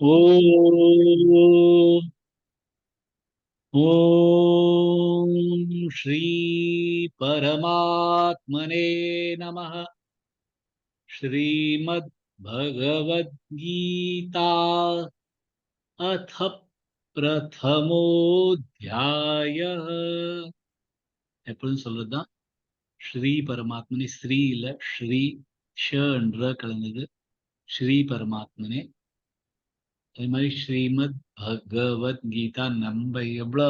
ॐ ॐ श्री परमात्मने नमः। श्रीमद्भगवद्गीता अथ प्रथमोऽध्यायः। எப்பொழுதும் சொல்றதுதான் ஸ்ரீ பரமாத்மனே. ஸ்ரீ இல்ல, ஸ்ரீ ஷன்ற கலந்தது. ஸ்ரீ பரமாத்மனே. அதே மாதிரி ஸ்ரீமத் பகவத்கீதா நம்ம எவ்வளோ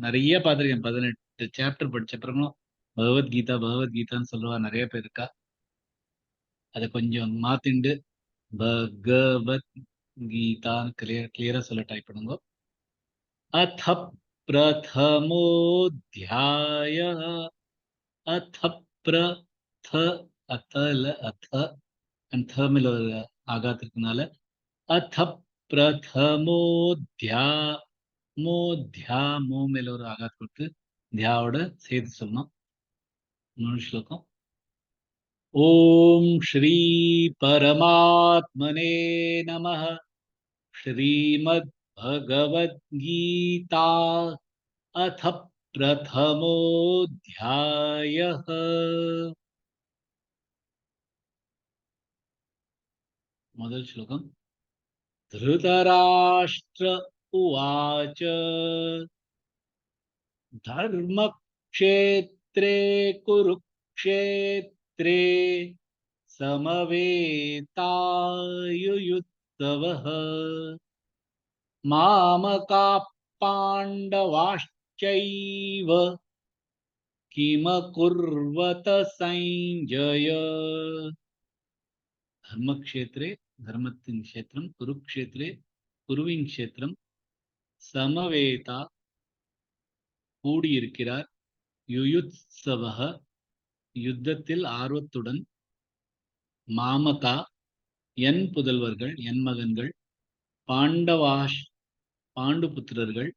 நிறைய பார்த்துருக்கேன். 18 சாப்டர் படிச்ச பிறகும் பகவத்கீதா பகவத்கீதான்னு சொல்லுவா நிறைய பேர் இருக்கா. அதை கொஞ்சம் மாத்திண்டு பகவத் கீதான்னு கிளியரா சொல்ல ட்ரை பண்ணுங்க. அத பிரதமோத்யாய. அத பிரத அத்த இல்ல அத்த மேல ஒரு ஆகாத் இருக்கனால அத பிரதமோத்யா மோத்யா மோ மேல ஒரு ஆகாத் கொடுத்து தியாவோட சேர்த்து சொல்லணும். மூணு ஸ்லோகம். ஓம் ஸ்ரீ பரமாத்மனே நமः. श्रीमद् भगवद्गीता अथ प्रथमोऽध्यायः. முதல் ஸ்லோகம். धृतराष्ट्र उवाच धर्मक्षेत्रे कुरुक्षेत्रे समवेतायुयुत्सवः मामकाः पाण्डवाश्चैव किमकुर्वत संजय. धर्मक्षेत्रे धर्मத்தின் க்ஷேத்திரம், குருக்ஷேத்ரே குருவின் க்ஷேத்திரம், சமவேதா கூடியிருக்கிறார், யுயுத்சவஹ யுத்தத்தில் ஆர்வத்துடன், மாமகா என் புதல்வர்கள் என் மகன்கள், பாண்டவாஷ் பாண்டுபுத்திரர்கள்,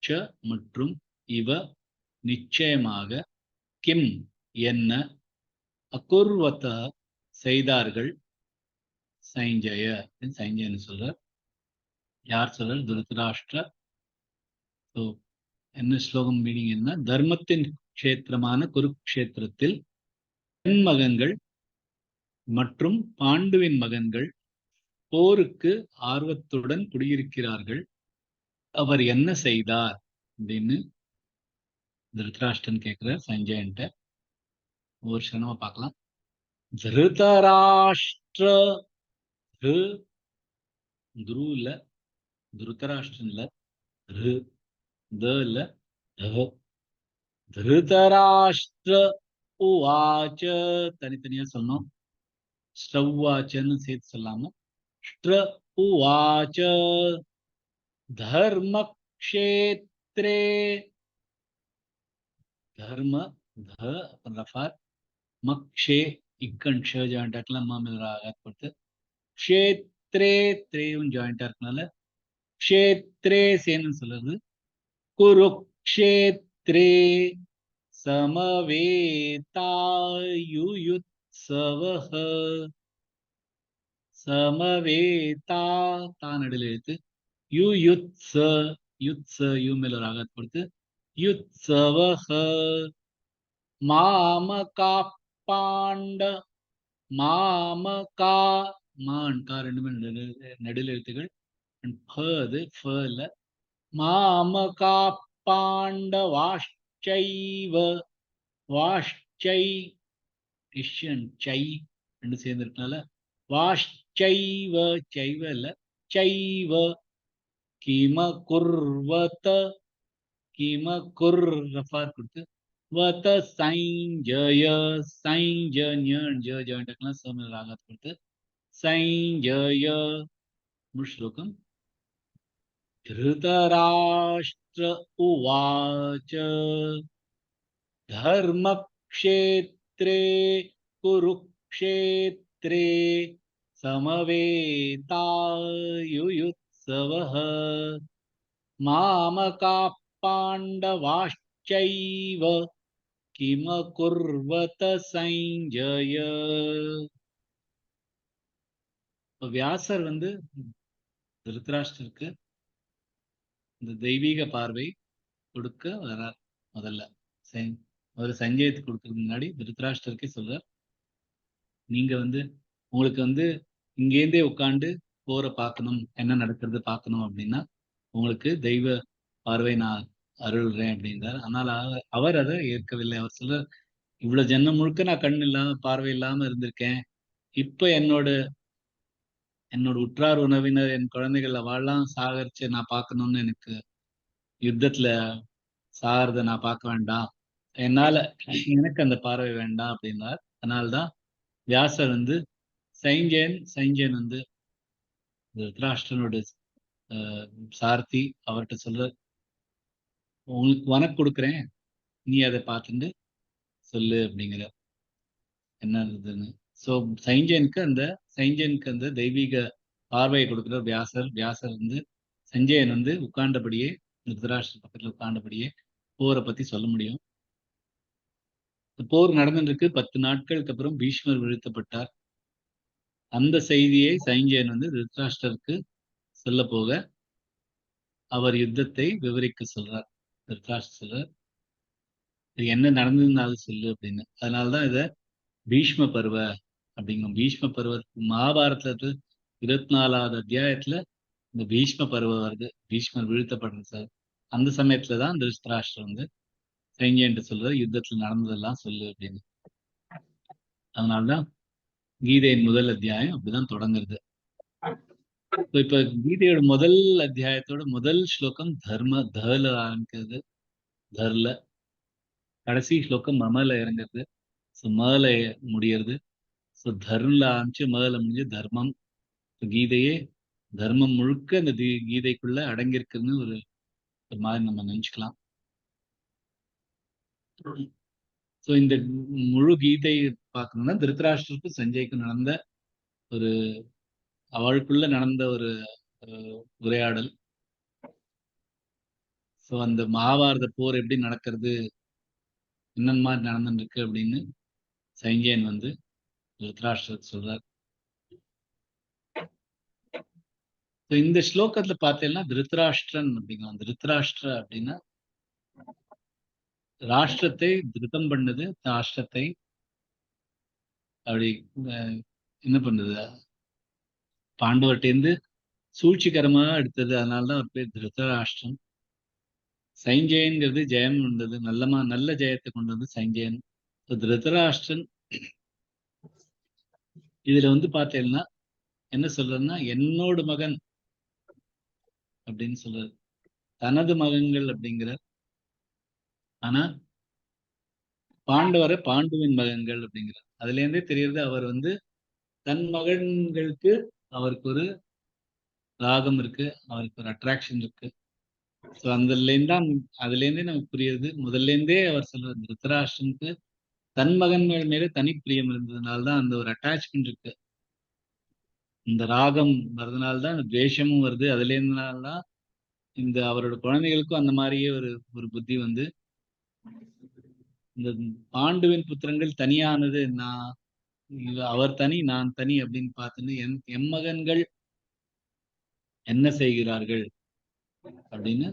ச மற்றும் இவ நிச்சயமாக, கிம் என்ன, அகுர்வத செய்தார்கள், சைஞ்சய சைஞ்சயன்னு சொல்றார். யார் சொல்றார்? திருதராஷ்டிர. என்ன ஸ்லோகம் மீனிங் என்ன? தர்மத்தின் க்ஷேத்திரமான குருக்ஷேத்திரத்தில் என் மகன்கள் மற்றும் பாண்டுவின் மகன்கள் போருக்கு ஆர்வத்துடன் குடியிருக்கிறார்கள். அவர் என்ன செய்தார் அப்படின்னு திருதராஷ்டிரன் கேட்கிறார் சஞ்சயன்ட்ட. ஒவ்வொரு க்ஷணமா பார்க்கலாம். திருதராஷ்டிர துரு இல்ல, திருதராஷ்டிரன் இல்ல, இல்ல, திருதராஷ்டிர உவாச்ச தனித்தனியா சொல்லணும். ஸ்ரவ்வாச்சன்னு சேர்த்து சொல்லாம ஸ்ட்ர உவாச்ச தர்மக்ஷேத்ரே. தர்ம த ரஃபார், மக்ஷே இக்கன் ஷ ஜாயிண்டா இருக்கலாம், ஆகாத் கொடுத்து க்ஷேத்ரே த்ரேயும் ஜாயிண்டா இருக்கனால க்ஷேத்ரே சேன்னு சொல்றது. குருக்ஷேத்ரே சமவேதாயுயுத்சவஹ. சமவேதா தான் நடுவில் எழுத்து, யுயுத்ச யுத்ச யு மேல ஒரு ஆகாத் கொடுத்து யுத்சவஹ மாமகா பாண்ட மாமகா மான்கா ரெண்டுமே நடுவில் எழுத்துகள். அது ஃப இல்ல. மாமகா பாண்டவாஷ்சைவ வாஷ்சை இஷ்யன் சை ரெண்டு சேர்ந்து இருக்கனால வாஷ்சைவ சைவ இல்ல சைவ கிம குர்வத கிம குர் ரஃபார் கொடுத்து வத சைஞ்சய சைஞ்சன்ய ஜாயிண்ட் இருக்கலாம், சம ராகாத் கொடுத்து சைஞ்சய. முஷ்லோகம். धृतराष्ट्र उवाच धर्मक्षेत्रे कुरुक्षेत्रे समवेतायुयुत्सवः मामकाः पाण्डवाश्चैव किमकुर्वत संजय. வியாசர் திருதராஷ்டிரருக்கு இந்த தெய்வீக பார்வை கொடுக்க வர்றார். முதல்ல முதல்ல சஞ்சயத்துக்கு கொடுக்கறதுக்கு முன்னாடி திருதராஷ்டிரருக்கே சொல்றார், நீங்க வந்து உங்களுக்கு வந்து இங்கேருந்தே உட்கார்ந்து போரை பார்க்கணும், என்ன நடக்கிறது பார்க்கணும் அப்படின்னா உங்களுக்கு தெய்வ பார்வை நான் அருள்றேன் அப்படின்றார். ஆனால் அவர் அதை ஏற்கவில்லை. அவர் சொல்றார், இவ்வளவு ஜென்மம் முழுக்க நான் கண் இல்லாம பார்வை இல்லாம இருந்திருக்கேன். இப்ப என்னோட உற்றார் உறவினர், என் குழந்தைகள் அவெல்லாம் சாகரிச்சு நான் பார்க்கணும்னு எனக்கு யுத்தத்துல சாகிறத நான் பார்க்க வேண்டாம். என்னால எனக்கு அந்த பார்வை வேண்டாம் அப்படின்னார். அதனால்தான் வியாசர் வந்து சைஞ்சயன் வந்து திருதராஷ்டிரனோட சாரதி அவர்கிட்ட சொல்ற, உங்களுக்கு வனக்கு கொடுக்குறேன், நீ அதை பார்த்துட்டு சொல்லு அப்படிங்கிற என்ன இருந்ததுன்னு. ஸோ சைஞ்சயனுக்கு அந்த தெய்வீக பார்வையை கொடுக்குற வியாசர் வந்து சஞ்சயன் வந்து உட்கார்ந்தபடியே திருதராஷ்டிர பக்கத்துல உட்கார்ந்தபடியே போரை பத்தி சொல்ல முடியும். போர் நடந்துருக்கு. 10 நாட்களுக்கு அப்புறம் பீஷ்மர் வீழ்த்தப்பட்டார். அந்த செய்தியை சைஞ்சயன் வந்து திருதராஷ்டிரருக்கு சொல்ல போக அவர் யுத்தத்தை விவரிக்க சொல்றார். திருதராஷ்டிரர் சொல்றார், இது என்ன நடந்ததுனாலும் சொல்லு அப்படின்னு. அதனாலதான் இத பீஷ்ம பருவ அப்படிங்கும். பீஷ்ம பருவ மகாபாரதத்துல 24வது அத்தியாயத்துல இந்த பீஷ்ம பருவம் வருது. பீஷ்மர் வீழ்த்தப்படுறது சார். அந்த சமயத்துலதான் திருதராஷ்டிரர் வந்து சைஞ்சயன்ட்டு சொல்றாரு, யுத்தத்துல நடந்ததெல்லாம் சொல்லு அப்படின்னு. அதனாலதான் கீதையின் முதல் அத்தியாயம் அப்படிதான் தொடங்குறது. இப்ப கீதையோட முதல் அத்தியாயத்தோட முதல் ஸ்லோகம் தல ஆரம்பிக்கிறது. தர்ல கடைசி ஸ்லோகம் மமல இறங்குறது. மேல முடியறது. தர்ல ஆரம்பிச்சு மேல முடிஞ்சு தர்மம். கீதையே தர்மம் முழுக்க இந்த கீதைக்குள்ள அடங்கியிருக்குன்னு ஒரு மாதிரி நம்ம நினைச்சுக்கலாம். சோ இந்த முழு கீதை பார்க்கணும்னா திருதராஷ்டிரருக்கும் சஞ்சய்க்கும் நடந்த ஒரு அவளுக்குள்ள நடந்த ஒரு உரையாடல். சோ அந்த மகாபாரத போர் எப்படி நடக்கிறது, என்னென்ன மாதிரி நடந்துருக்கு அப்படின்னு சைஞ்சயன் வந்து திருதராஷ்டிரருக்கு சொல்றார். இந்த ஸ்லோகத்துல பார்த்தீங்கன்னா திருதராஷ்டிரன் அப்படிங்கிறான். திருதராஷ்டிர அப்படின்னா ராஷ்டிரத்தை திருத்தம் பண்ணது, ராஷ்டிரத்தை அப்படி என்ன பண்ணுது, பாண்டவர்கிட்டேருந்து சூழ்ச்சிகரமா எடுத்தது. அதனாலதான் அவர் பேர் திருதராஷ்டிரன். சைஞ்சயன்கிறது ஜெயம் வந்தது, நல்ல ஜெயத்தை கொண்டு வந்து சைஞ்சயன். திருதராஷ்டிரன் இதுல வந்து பார்த்தீங்கன்னா என்ன சொல்றதுன்னா, என்னோட மகன் அப்படின்னு சொல்றாரு, தனது மகன்கள் அப்படிங்கிற. ஆனா பாண்டுவின் மகன்கள் அப்படிங்கிற அதுல இருந்தே தெரியுது அவர் வந்து தன் மகன்களுக்கு அவருக்கு ஒரு ராகம் இருக்கு, அவருக்கு ஒரு அட்ராக்ஷன் இருக்கு. ஸோ அதுல இருந்தே நமக்கு புரியுது. முதல்ல இருந்தே அவர் சொல்ற திருதராஷ்டிரனுக்கு தன் மகன்கள் மேல தனி பிரியம் இருந்ததுனால்தான் அந்த ஒரு அட்டாச்மெண்ட் இருக்கு. இந்த ராகம் வர்றதுனால்தான் அந்த துவேஷமும் வருது. அதுல இருந்தனால்தான் இந்த அவரோட குழந்தைகளுக்கும் அந்த மாதிரியே ஒரு புத்தி வந்து, இந்த பாண்டுவின் புத்திரங்கள் தனியானது, அவர் தனி நான் தனி அப்படின்னு பார்த்துன்னு என் மகன்கள் என்ன செய்கிறார்கள் அப்படின்னு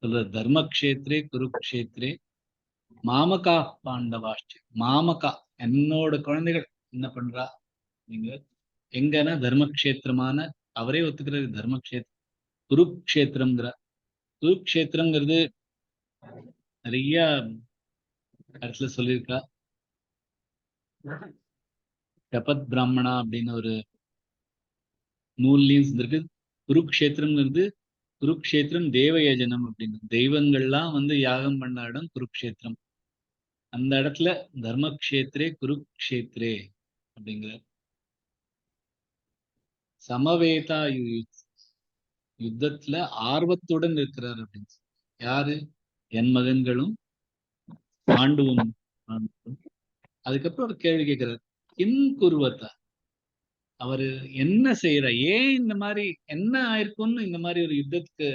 சொல்ற. தர்மக்ஷேத்ரே குருக்ஷேத்ரே மாமகா பாண்டவாஷ்டி. மாமகா என்னோட குழந்தைகள் என்ன பண்றா நீங்க எங்கன்னா தர்மக்ஷேத்திரமான அவரே ஒத்துக்கிறது. தர்மக்ஷேத்திரம் குருக்ஷேத்திரம்ங்கிற குருக்ஷேத்திரங்கிறது நிறைய இடத்துல சொல்லியிருக்கா. கபத் பிராமணா அப்படின்னு ஒரு நூல்லையும் இருக்கு. குருக்ஷேத்திரம்ங்கிறது குருக்ஷேத்திரம் தேவயஜனம் அப்படின்னு, தெய்வங்கள்லாம் வந்து யாகம் பண்ண இடம் குருக்ஷேத்திரம். அந்த இடத்துல தர்மக்ஷேத்ரே குருக்ஷேத்ரே அப்படிங்கிற சமவேதா யுத்தத்துல ஆர்வத்துடன் இருக்கிறார் அப்படின்னு. யாரு? என் மகன்களும் பாண்டுவும். அதுக்கப்புறம் ஒரு கேள்வி கேட்கிறார், கிம் குருவத்தா, அவரு என்ன செய்யற, ஏன் இந்த மாதிரி என்ன ஆயிருக்கும்னு இந்த மாதிரி ஒரு யுத்தத்துக்கு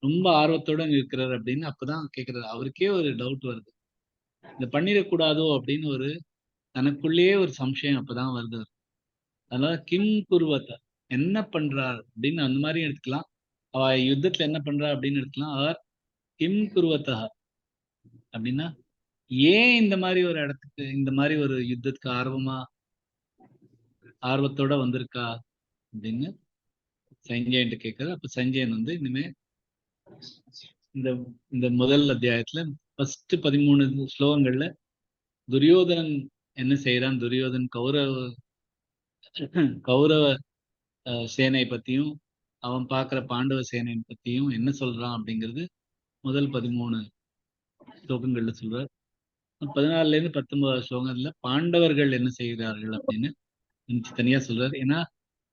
ரொம்ப ஆர்வத்துடன் இருக்கிறார் அப்படின்னு அப்பதான் கேட்கிறாரு. அவருக்கே ஒரு டவுட் வருது, இதை பண்ணிடக்கூடாதோ அப்படின்னு ஒரு தனக்குள்ளேயே ஒரு சம்சயம் அப்பதான் வருது. அதனால கிம் குருவத என்ன பண்றார் அப்படின்னு அந்த மாதிரி எடுத்துக்கலாம். அவ யுத்தத்துல என்ன பண்றா அப்படின்னு எடுத்துக்கலாம். அவர் கிம் குருவதா அப்படின்னா ஏன் இந்த மாதிரி ஒரு இடத்துக்கு இந்த மாதிரி ஒரு யுத்தத்துக்கு ஆர்வத்தோட வந்திருக்கா அப்படின்னு சஞ்சயன்ட்டு கேட்கிறார். அப்ப சஞ்சயன் வந்து இனிமே இந்த இந்த முதல் அத்தியாயத்துல ஃபர்ஸ்ட் 13 ஸ்லோகங்கள்ல துரியோதனன் என்ன செய்யறான், துரியோதன் கௌரவ சேனை பத்தியும் அவன் பார்க்கிற பாண்டவ சேனை பத்தியும் என்ன சொல்றான் அப்படிங்கிறது முதல் 13 ஸ்லோகங்கள்ல சொல்றார். 14ல இருந்து 19 ஸ்லோகங்கள்ல பாண்டவர்கள் என்ன செய்கிறார்கள் அப்படின்னு தனியா சொல்றாரு. ஏன்னா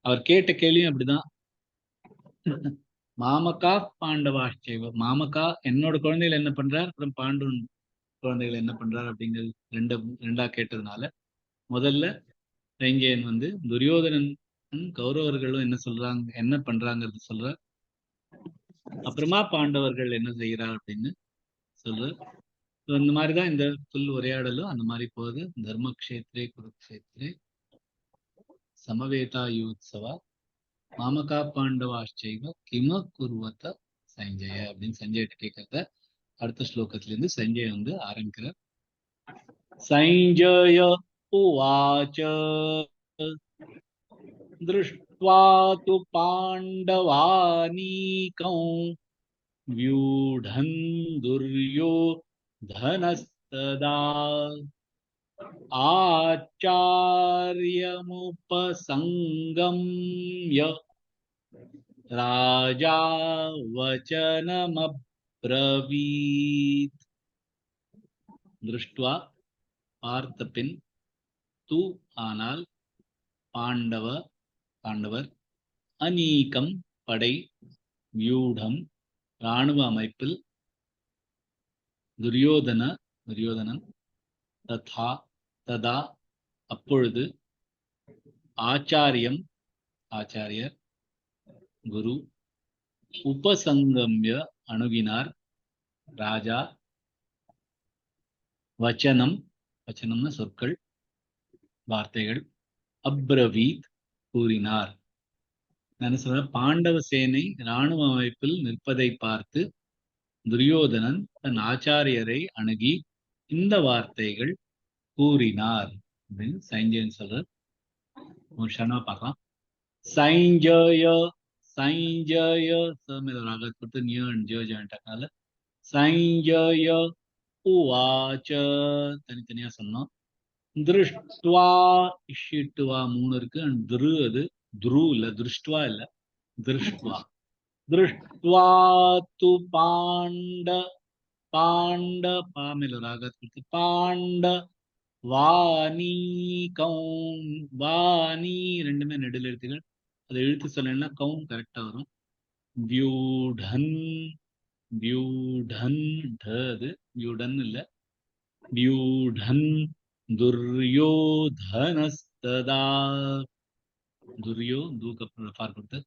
அவர் கேட்ட கேள்வியும் அப்படிதான். மாமகா பாண்டவாச்சைவ, மாமகா என்னோட குழந்தைகள் என்ன பண்றார், அப்புறம் பாண்டவன் குழந்தைகள் என்ன பண்றார் அப்படிங்கிறது ரெண்டா கேட்டதுனால முதல்ல சஞ்சயன் வந்து துரியோதனன் கௌரவர்களும் என்ன சொல்றாங்க என்ன பண்றாங்கிறது சொல்றார். அப்புறமா பாண்டவர்கள் என்ன செய்கிறார் அப்படின்னு சொல்றார். இந்த மாதிரிதான் இந்த புல் உரையாடலும் அந்த மாதிரி போகுது. தர்மக்ஷேத்ரே குருக்ஷேத்ரே சமவேதா யுத்சவா மாமகா பாண்டவாச்சைவ கிம குருவத சஞ்சய அப்படின்னு சஞ்சய்கிட்ட கேட்கறத அடுத்த ஸ்லோகத்துல இருந்து சஞ்சய் வந்து ஆரம்பிக்கிறார். சஞ்சய உவாச்ச திருஷ்ட்வா து பாண்டவானீகம் व्यूढन् दुर्योधनस्तदा आचार्यमुपसङ्गम्य राजा वचनमब्रवीत्. दृष्ट्वा பார்த்தபின் தூ ஆனால் பாண்டவர் அநீகம் படை வியூடம் இராணுவ அமைப்பில் துரியோதனன் ததா அப்பொழுது ஆச்சாரியர் குரு உபசங்கம்ய அணுகினார் ராஜா வச்சனம்னா சொற்கள் வார்த்தைகள் அப்ரவீத் கூறினார். என்ன சொல்ற, பாண்டவ சேனை இராணுவ அமைப்பில் நிற்பதை பார்த்து துரியோதனன் தன் ஆச்சாரியரை அணுகி இந்த வார்த்தைகள் கூறினார் அப்படின்னு சஞ்சயன் சொல்ற. ஒரு க்ஷணமா பார்க்கலாம். சஞ்சய ராகத்துக்கு நியூ அண்ட் ஜியோ ஜாயின்டால சஞ்சய உவாச்ச தனித்தனியா சொன்னோம். திருஷ்டுவா இஷிட்டுவா 3 இருக்கு. அண்ட் அது துரு இல்ல, திருஷ்டுவா இல்ல, திருஷ்டுவா. திருஷ்டுவா து பாண்ட பாமேல ராகத்துக்கு பாண்ட வாணி ரெண்டுமே நெடுல எழுத்துகள். அதை எழுத்து சொன்னா கவுன் கரெக்டா வரும். வியூடன் இல்ல, வியூடன் துர்யோதனஸ்ததா தூக்கு ஃபார் கொடுத்து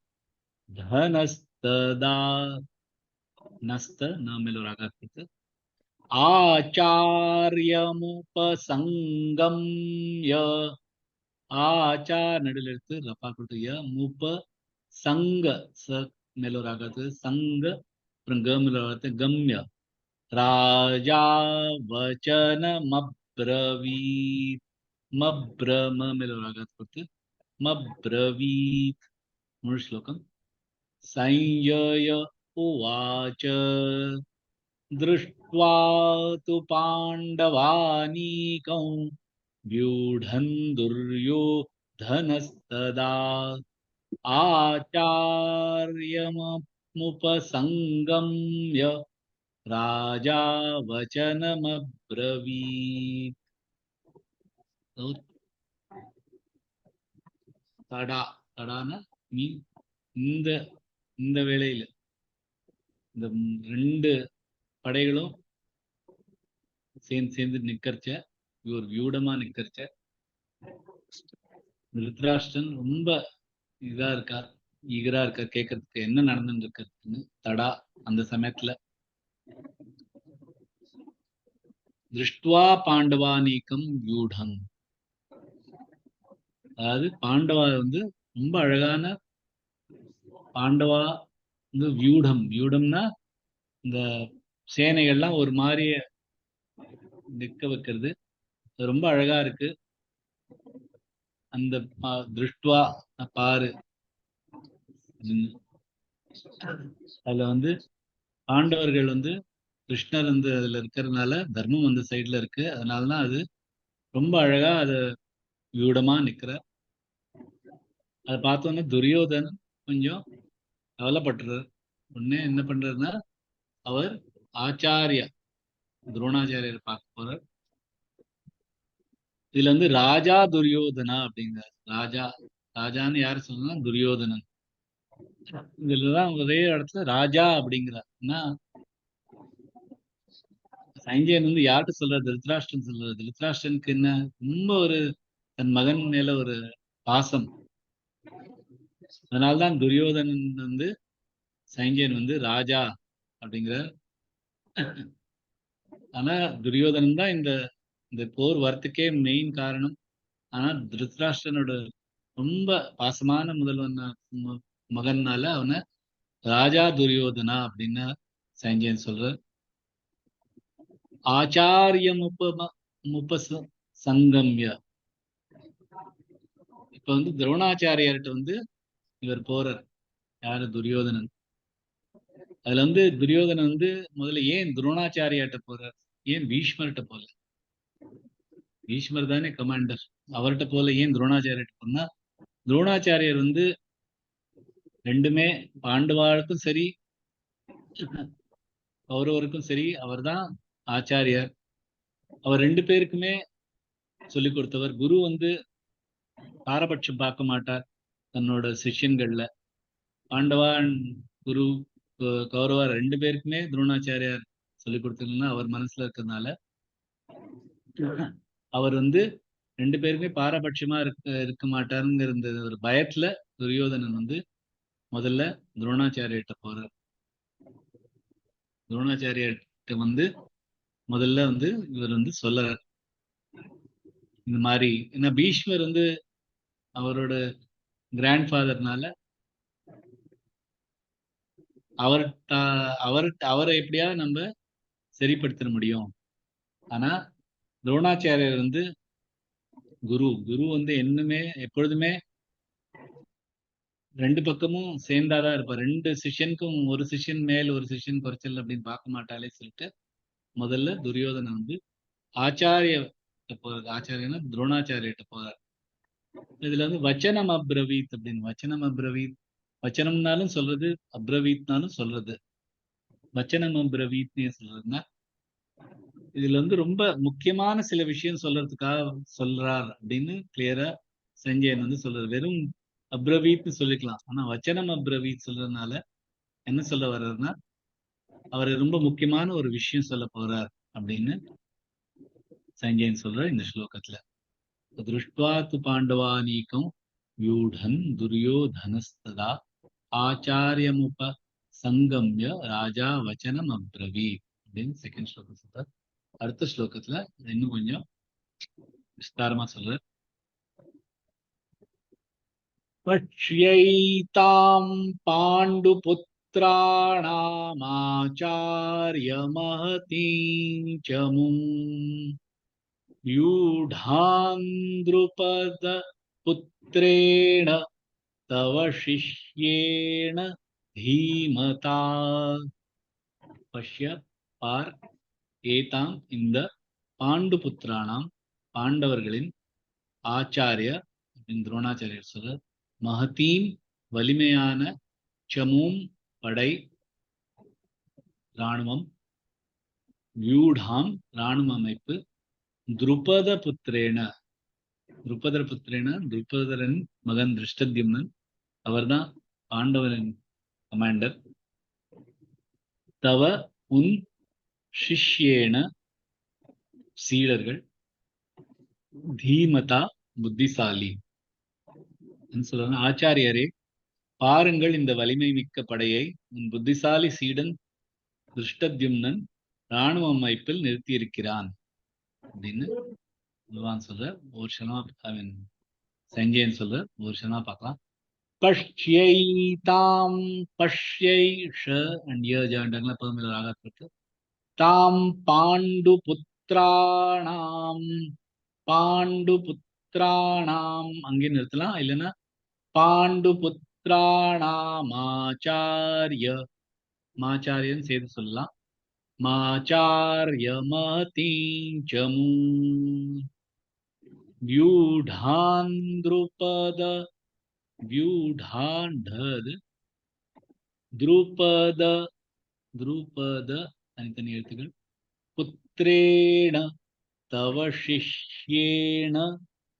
தனஸ்ததா நஸ்த நாமேல ஒரு ஆகார் கொடுத்து ஆச்சாரியமுபசங்கம்ய நடுல எடுத்து ரஃபா கொடுத்து முப சங்க மேல ஒரு ஆகாத்து சங்க அப்புறம் மேல ஒரு கம்ய ராஜா வச்சனமப்ரவீத் மேல ஒரு ஆகாத்து கொடுத்து மப்ரவீத். முழு ஸ்லோகம். சஞ்சய உவாச்ச திருஷ்ட்வா து பாண்டவானீகம் व्यूढन् दुर्योधनस्तदा आचार्यमुपसङ्गम्य राजा वचनमब्रवीत्. தடான மீன் இந்த வேளையில இந்த 2 படைகளும் சேர்ந்து நிக்கறச்ச, ஒரு வியூடமா நிக்கறச்ச திருதராஷ்டிரன் ரொம்ப ஈகரா இருக்கா கேட்கறதுக்கு என்ன நடந்துட்டு இருக்குன்னு. தடா அந்த சமயத்துல திருஷ்டுவா பாண்டவானீகம் வியூடம் அதாவது பாண்டவா வந்து ரொம்ப அழகான பாண்டவா வந்து வியூடம் வியூடம்னா இந்த சேனைகள்லாம் ஒரு மாதிரி நிக்க வைக்கிறது. அது ரொம்ப அழகா இருக்கு. அந்த திருஷ்டுவா பாரு அப்படின்னு. அதுல வந்து பாண்டவர்கள் வந்து கிருஷ்ணர் வந்து அதுல இருக்கிறதுனால தர்மம் அந்த சைடுல இருக்கு. அதனாலதான் அது ரொம்ப அழகா அது வியூடமா நிக்கிறார். அதை பார்த்தோன்னே துரியோதன் கொஞ்சம் கவலைப்பட்டுறார். உடனே என்ன பண்றாருன்னா அவர் ஆச்சாரியா துரோணாச்சாரியர் பார்க்க போறார். இதுல வந்து ராஜா துரியோதனா அப்படிங்கிறார். ராஜா ராஜான்னு யாரு சொல்லணும்னா துரியோதனன். இதுலதான் ஒரே இடத்துல ராஜா அப்படிங்கிறார். ஏன்னா சஞ்சயன் வந்து யார்கிட்ட சொல்றாரு? திருதராஷ்டிரன் சொல்றாரு. திருதராஷ்டிரனுக்கு என்ன ரொம்ப ஒரு தன் மகன் மேல ஒரு பாசம். அதனால்தான் துரியோதனன் வந்து சஞ்சயன் வந்து ராஜா அப்படிங்கிறார். ஆனா துரியோதனன் தான் இந்த இந்த போர் வரத்துக்கே மெயின் காரணம். ஆனா திருதராஷ்டிரனோட ரொம்ப பாசமான முதல்வன் மகன்னால அவனை ராஜா துரியோதனா அப்படின்னு சஞ்சயன் சொல்ற. ஆச்சாரியம் சங்கம்ய. இப்ப வந்து துரோணாச்சாரியர்கிட்ட வந்து இவர் போறார். யாரு? துரியோதனன். அதுல வந்து துரியோதனன் வந்து முதல்ல ஏன் துரோணாச்சாரியாட்ட போறார்? ஏன் பீஷ்மர்கிட்ட போல? பீஷ்மர் தானே கமாண்டர். அவர்கிட்ட போல ஏன் துரோணாச்சாரியர்கிட்ட போனா, துரோணாச்சாரியர் வந்து ரெண்டுமே பாண்டவாளுக்கும் சரி கௌரவருக்கும் சரி அவர்தான் ஆச்சாரியர். அவர் ரெண்டு பேருக்குமே சொல்லிக் கொடுத்தவர். குரு வந்து பாரபட்சம் பார்க்க மாட்டார் தன்னோட சிஷ்யன்கள்ல. பாண்டவா குரு கௌரவா ரெண்டு பேருக்குமே துரோணாச்சாரியார் சொல்லிக் கொடுத்ததுன்னா அவர் மனசுல இருக்கிறதுனால அவர் வந்து ரெண்டு பேருமே பாரபட்சமா இருக்க மாட்டாருங்கிற ஒரு பயத்துல துரியோதனன் வந்து முதல்ல துரோணாச்சாரியர்கிட்ட போறார். துரோணாச்சாரியர்கிட்ட வந்து முதல்ல வந்து இவர் வந்து சொல்றார் இந்த மாதிரி. ஏன்னா பீஷ்மர் வந்து அவரோட கிராண்ட் ஃபாதர்னால அவர் அவரை எப்படியாவது நம்ம சரிப்படுத்த முடியும். ஆனா துரோணாச்சாரியர் வந்து குரு குரு வந்து என்னமே எப்பொழுதுமே ரெண்டு பக்கமும் சேர்ந்தாதான் இருப்பார். ரெண்டு சிஷ்யனுக்கும் ஒரு சிஷ்யன் மேல் ஒரு சிஷ்யன் குறைச்சல் அப்படின்னு பார்க்க மாட்டாலே சொல்லிட்டு முதல்ல துரியோதனன் வந்து ஆச்சாரிய போறது. ஆச்சாரியனா துரோணாச்சாரியர்கிட்ட போறார். இதுல வந்து வச்சனம் அப்ரவீத் அப்படின்னு. வச்சனம் அப்ரவீத், வச்சனம்னாலும் சொல்றது, அப்ரவீத்னாலும் சொல்றது. வச்சனம் அப்ரவீத்னே சொல்றதுன்னா இதுல வந்து ரொம்ப முக்கியமான சில விஷயம் சொல்றதுக்காக சொல்றார் அப்படின்னு கிளியரா சஞ்சயன் வந்து சொல்றாரு. வெறும் அப்ரவீத்னு சொல்லிக்கலாம். ஆனா வச்சனம் அப்ரவீத் சொல்றதுனால என்ன சொல்ல வர்றாருன்னா அவர் ரொம்ப முக்கியமான ஒரு விஷயம் சொல்ல போறார் அப்படின்னு சஞ்சயன் சொல்ற இந்த ஸ்லோகத்துல. திருஷ்டுவா து பாண்டவானீகம் வியூடன் துரியோதனஸ்ததா ஆச்சாரியமுப சங்கம்ய ராஜா வச்சனம் அப்ரவீத் அப்படின்னு செகண்ட் ஸ்லோகம் சொல்றார். அடுத்த ஸ்லோகத்துல இன்னும் கொஞ்சம் விஸ்தாரமா சொல்றார். பக்ஷ்யைதாம் பாண்டுபுத்ராணாமாச்சார்யமஹதீம் சமும் வ்யூಢாம் த்ருபத புத்ரேண தவ சிஷ்யேண தீமதா. பஷ்ய பார் ஏதாம் இந்த பாண்டுபுத்திரானாம் பாண்டவர்களின் ஆச்சாரிய துரோணாச்சாரியர் சொல்ற மகதீம் வலிமையான சமூம் படை இராணுவம் வியூடாம் இராணுவ அமைப்பு துருபத புத்திரேன துருபதரின் மகன் திருஷ்டத்யும்னன் அவர்தான் பாண்டவரின் கமாண்டர். தவ உன் சிஷ்யேன சீடர்கள் தீமதா புத்திசாலி சொல்றாங்க. ஆச்சாரியரே பாருங்கள் இந்த வலிமை மிக்க படையை உன் புத்திசாலி சீடன் திருஷ்டத்யும்னன் இராணுவ அமைப்பில் நிறுத்தியிருக்கிறான் அப்படின்னு பகவான் சொல்ற. ஒரு சஞ்சயன் சொல்ற ஒரு விஷயமா பார்க்கலாம். பஷ்யைதாம் பஷ்யை ஷ அண்ட் ய ஜாண்டங்களா பதமில் ஆகாத்திருக்கு. தாம் பாண்டு புத்திராணாம் பாண்டு புத்திராணாம் அங்கே நிறுத்தலாம். இல்லைன்னா பாண்டு புத்திராணாமாச்சாரிய மாச்சாரியன் சேர்த்து சொல்லலாம். மாச்சாரிய மதீஞ்சமு வியூடான் துருபத வியூடாண்டது துருபத துருபத தனித்தனி எழுத்துக்கள். புத்திரேண தவ சிஷ்யேண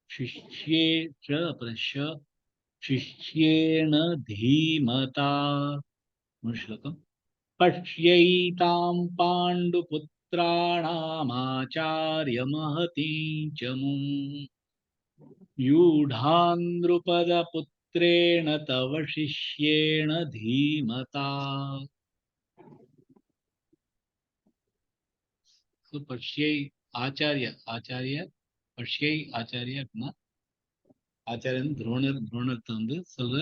शिष्ये च अப்புறம் शिष्येण धीमता श्लोकम् पश्यैतां पाण्डुपुत्राणामाचार्यमहतीं च मुम् यूढान् द्रुपदपुत्रेण तव शिष्येण धीमता. So पश्यै आचार्य பஷ்யை ஆச்சாரிய அப்படின்னா ஆச்சாரியன் துரோணத்தை வந்து சொல்ற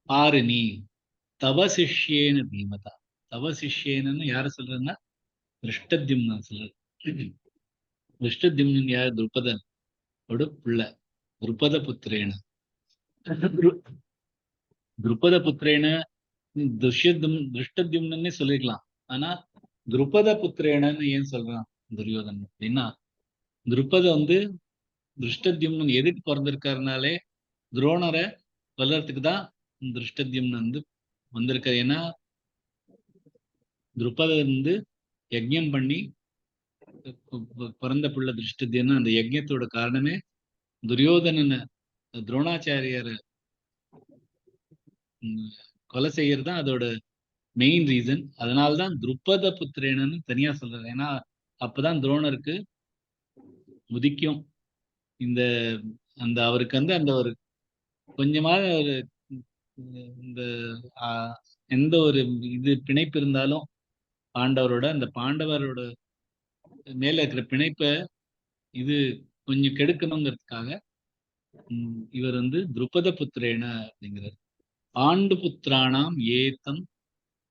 பாரு நீ தவ சிஷ்யேன்னு தீமதா. தவ சிஷ்யேன்னு யார சொல்றதுன்னா திருஷ்டத்யும்னன் சொல்றது. திருஷ்டத்யும்னன் யார்? துருபதன் ஓட பிள்ளை. துருபத புத்திரேன துருபத புத்திரேன திருஷ்டத்யும்னே சொல்லிருக்கலாம். ஆனா துருபத புத்திரேனன்னு ஏன் சொல்றான் துரியோதன் அப்படின்னா, துருபத வந்து திருஷ்டத்யும்னன் எதுக்கு பிறந்திருக்காருனாலே துரோணரை கொல்றதுக்கு தான் திருஷ்டத்யும்னன் வந்து வந்திருக்காரு. ஏன்னா துருபதர் வந்து யஜ்ஞம் பண்ணி பிறந்த பிள்ளை திருஷ்டத்யும்னு. அந்த யஜ்ஞத்தோட காரணமே துரியோதனனை துரோணாச்சாரியரை கொலை செய்யறது தான் அதோட மெயின் ரீசன். அதனால்தான் துருபத புத்திரேனன்னு தனியா சொல்றாரு. ஏன்னா அப்பதான் துரோணருக்கு உதிக்கும் இந்த அந்த அவருக்கு வந்து அந்த ஒரு கொஞ்சமாவது ஒரு இந்த எந்த ஒரு இது பிணைப்பு இருந்தாலும் பாண்டவரோட அந்த பாண்டவரோட மேல இருக்கிற பிணைப்பை இது கொஞ்சம் கெடுக்கணுங்கிறதுக்காக இவர் வந்து துருபத புத்திரேன அப்படிங்கிறார். பாண்டு புத்திரானாம்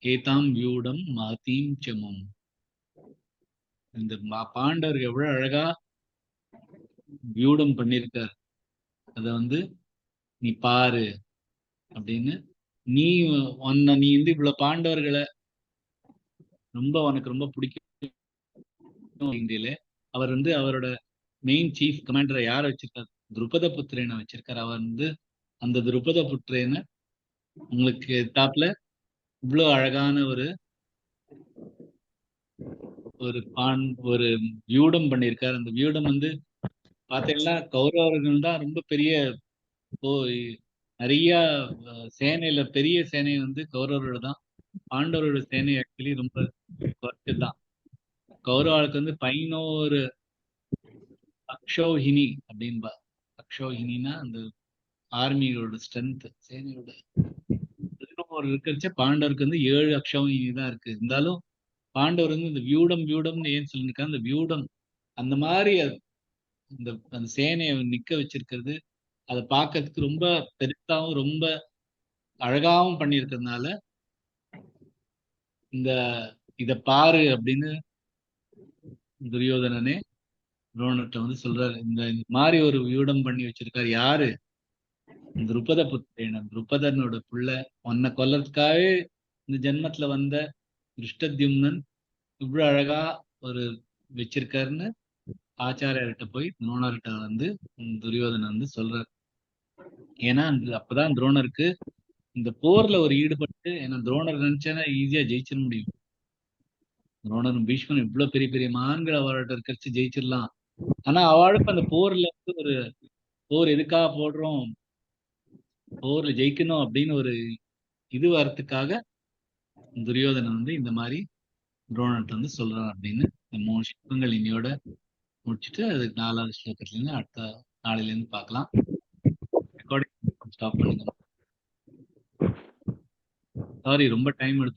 ஏதாம் வியூடம் மதீம் சமம். இந்த பாண்டவர் எவ்வளவு அழகா வியூடம் பண்ணிருக்கார், அத வந்து நீ பாரு அப்படின்னு. நீ வந்து இவ்வளவு பாண்டவர்களை உனக்கு ரொம்ப பிடிக்கும். இந்தியில அவர் வந்து அவரோட மெயின் சீஃப் கமாண்டரை யார வச்சிருக்காரு? துருபத புத்திரேனை வச்சிருக்காரு. அவர் வந்து அந்த துருபத புத்திரேனை உங்களுக்கு டாப்ல இவ்வளவு அழகான ஒரு வியூடம் பண்ணியிருக்காரு. அந்த வியூடம் வந்து பாத்தீங்கன்னா கௌரவர்கள் தான் ரொம்ப பெரிய நிறைய சேனையில பெரிய சேனை வந்து கௌரவரோட தான். பாண்டவரோட சேனை ஆக்சுவலி ரொம்ப குறைச்சதுதான். கௌரவாளுக்கு வந்து 11 அக்ஷௌஹினி அப்படின்பா. அக்ஷௌஹினா அந்த ஆர்மியோட ஸ்ட்ரென்த், சேனையோட இருக்கிறச்ச பாண்டவருக்கு வந்து 7 அக்ஷௌஹினி தான் இருக்கு. இருந்தாலும் பாண்டவர் வந்து இந்த வியூடம்னு ஏன் சொல்லியிருக்காங்க? அந்த வியூடம் அந்த மாதிரி அந்த சேனையை நிக்க வச்சிருக்கிறது, அதை பார்க்கறதுக்கு ரொம்ப பெருசாவும் ரொம்ப அழகாவும் பண்ணியிருக்கிறதுனால இத பாரு அப்படின்னு துரியோதனனே துரோணர்கிட்ட வந்து சொல்றாரு. இந்த மாதிரி ஒரு வியூடம் பண்ணி வச்சிருக்காரு யாரு? துருபத புத்திரேனன், துருபதனோட புள்ள. உன்னை கொல்லறதுக்காகவே இந்த ஜென்மத்துல வந்த திருஷ்டத்யும்னன் இவ்வளவு அழகா ஒரு வச்சிருக்காருன்னு ஆச்சாரியர்கிட்ட போய் துரோணர்கிட்ட வந்து துரியோதனன் வந்து சொல்றாரு. ஏன்னா அப்பதான் துரோணருக்கு இந்த போர்ல ஒரு ஈடுபட்டு, ஏன்னா துரோணர் நினைச்சேன்னா ஈஸியா ஜெயிச்சிட முடியும். துரோணரும் பீஷ்மன் இவ்வளவு பெரிய பெரிய மகான்கள் அவர்கிட்ட இருக்கிறச்சு ஜெயிச்சிடலாம். ஆனா அவளுக்கு அந்த போர்ல வந்து ஒரு போர் எதுக்காக போடுறோம், போர்ல ஜெயிக்கணும் அப்படின்னு ஒரு இது வரத்துக்காக துரியோதனன் வந்து இந்த மாதிரி துரோணர்கிட்ட வந்து சொல்றான் அப்படின்னு 3 ஸ்லோகங்கள் இன்னையோட முடிச்சுட்டு அதுக்கு 4வது ஸ்லோகத்துல இருந்து அடுத்த நாளில இருந்து பார்க்கலாம். ரெக்கார்டிங் ஸ்டாப் பண்ணுங்க. சாரி, ரொம்ப டைம் எடுத்து